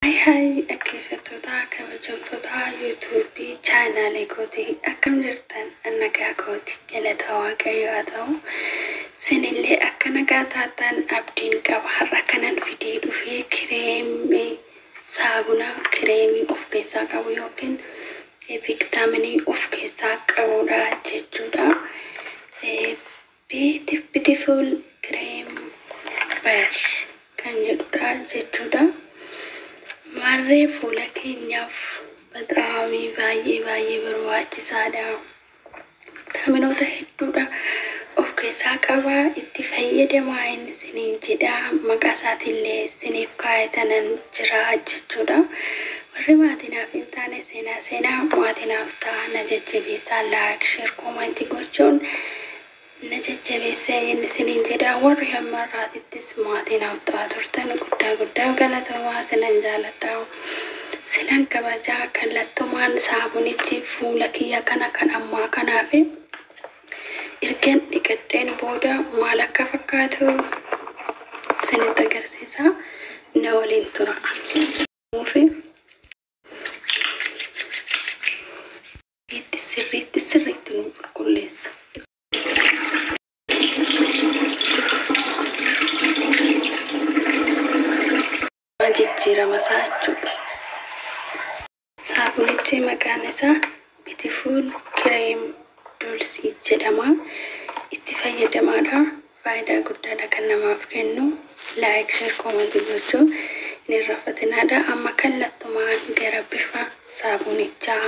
Hi, akkeeffattoota kabajamtoota YouTube channel kooti akkam jirtan nagaa kooti galata waaqayyoo haa ta'u sinillee akka nagaa taatan abdiin qaba har'a kanan fidee dhufee kireemii saabuna kireemii of keessaa qabu yookiin viitaaminii of keessaa qabudha jechuudha. Beautiful cream bear kan jedhudha jechuudha. Marree fuula keenyaaf badhaamii baay'ee barbaachisaadha. Viitaaminoota hedduudha of keessaa qaba. Itti fayyadamaa inni isiniin jedha. Maqaa isaatiillee isiniif kaa'atanan jira jechuudha. Warri maatinaaf hin taane seenaa maatinaaf ta'a na jajjabeessaa like share comment gochuun na jajjabeessaa inni isiniin jedha. Warri hammarraatittis maatinaaf ta'a turtan guddaa galatamaa sinan jaaladha. Sinan kabajaa kallattumaan saabunichi fuula kiyya kana kan ammaa kanaaf ergan dhiqadheen booda maal akka fakkaatu sinitti agarsiisa. Na waliin tura. Sirriitti nu qulqulleessa. Jijjiirama isaa jechuudha. Saabunichi maqaan isaa Beautiful Cream Dulce jedhama. Itti fayyadamaadha. Faayidaa guddaadha kan namaaf kennu. Like share comment gochuun hin irrafatinaadha. Amma kallattumaan gara bifa saabunichaa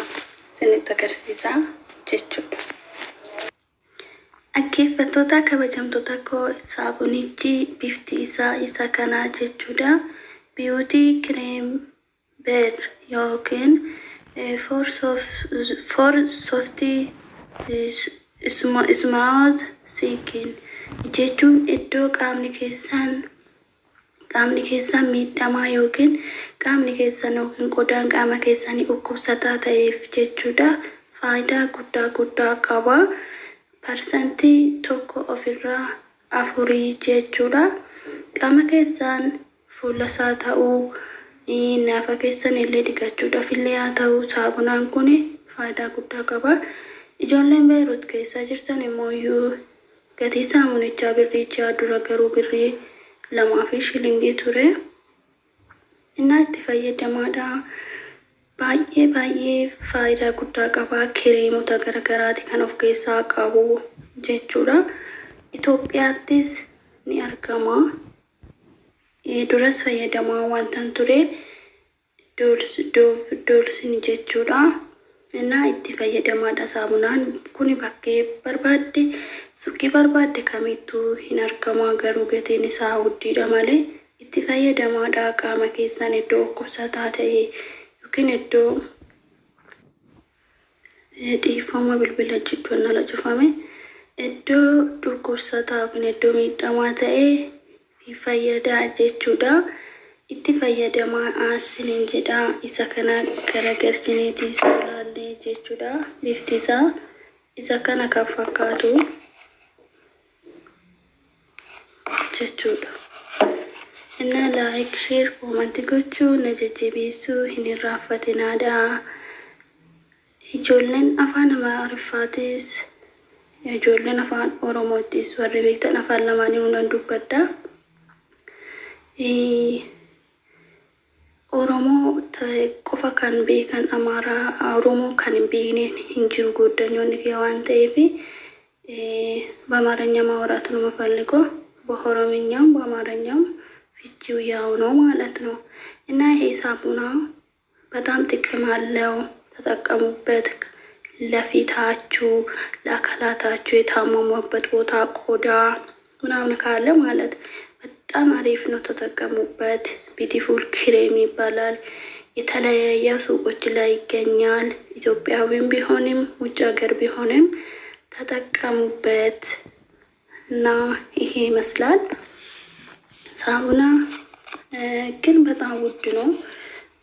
sinitti agarsiisa jechuudha. Akkeeffattoota kabajamtoota koo saabunichi bifti isaa isa kanaa jechuudha. Beauty cream bear yookiin for soft smooth skin jechuun iddoo qaamni keessan miidhamaa yookiin qaamni keessan yookiin qodaan qaama keessanii dhukkubsataa ta'eef jechuudha. Faayidaa guddaa qaba. Parsantii tokko ofirraa 4 jechuudha. Qaama keessan fuula isaa ta'uu naafa keessan illee dhiqachuudhaaf illee haa ta'u saabunaan kun faayidaa guddaa qaba. Ijoolleen Beerut keessa jirtan immoo gatii saamunichaa birrii 6 dura garuu birrii 2 shilingii ture. Inni itti fayyadamaadha. Baay'ee faayidaa guddaa qaba. Kireemota garagaraati kan of keessaa qabu jechuudha. Itoophiyaattis ni argama. Duras fayyadamaa wantan ture Dulce jechuudha. Inni itti fayyadamaadha saabunaan kun bakkee barbaadde suuqii barbaadde kamittuu hin argama garuu gatiin isaa guddiidha malee itti fayyadamaadha. Qaama keessan iddoo dhukkubsataa ta'e yookiin iddoo dhiifama bilbila jidduun ala cufame iddoo dhukkubsataa yookiin iddoo miidhamaa ta'e fayyadaa jechuudha. Itti fayyadamaa asiniin jedha. Isa kana garagalchineetii soolaallee jechuudha. Bifti isaa isa kana kan fakkaatu jechuudha. Inni like share comment gochuu na jajjabeessuu hin irrafatinaadha. Ijoolleen afaan Amaariffaatis ijoolleen afaan Oromoottis warri beektan afaan lamaanii hundaan dubbadha. Oromoo qofa kan beekan Amaaraa Oromoo kan hin beekne hin jiru goddanyoonni kee waan ta'eef በአማርኛ ማውራት ነው የምፈልገው። በኦሮምኛም በአማርኛም ፍቺው ያው ነው ማለት ነው። እና ይሄ ሳሙና በጣም ጥቅም አለው። ተጠቀሙበት። ለፊታችሁ ለአካላታችሁ የታመሙበት ቦታ ቆዳ ምናምን ካለ ማለት በጣም አሪፍ ነው። ተጠቀሙበት። ቢዩቲፉል ክሬም ይባላል። የተለያየ ሱቆች ላይ ይገኛል። ኢትዮጵያዊም ቢሆንም ውጭ ሀገር ቢሆንም ተጠቀሙበት። እና ይሄ ይመስላል ሳሙና ግን በጣም ውድ ነው።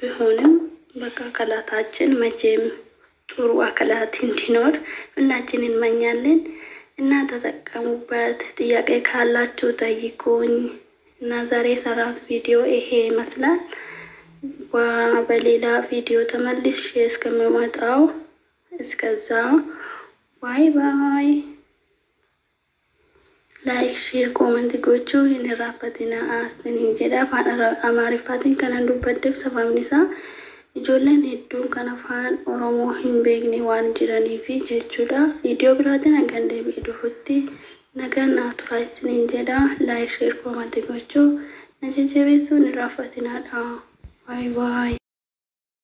ቢሆንም በቃ አካላታችን መቼም ጥሩ አካላት እንዲኖር ሁላችንን እንመኛለን። እና ተጠቀሙበት። ጥያቄ ካላችሁ ጠይቁኝ። እና ዛሬ የሰራሁት ቪዲዮ ይሄ ይመስላል። በሌላ ቪዲዮ ተመልሼ እስከምመጣው እስከዛ ባይ ባይ። ላይክ ሼር ኮሜንት ጎቹ ይንራፈቲና አስተኒ ጀዳ አማሪፋቲን ከነን ዱበደብ ሰፋምኒሳ ijoolleen hedduun kan afaan Oromoo hin beekne waan jiraniif jechuudha. Viidiyoo biraatiin hanga deebi'ee dhufutti nagaan naa turaa isiniin jedha. Laayik sheer koomenti gochuu na jajjabeessuu hin irraanfatinaa. Baay baay.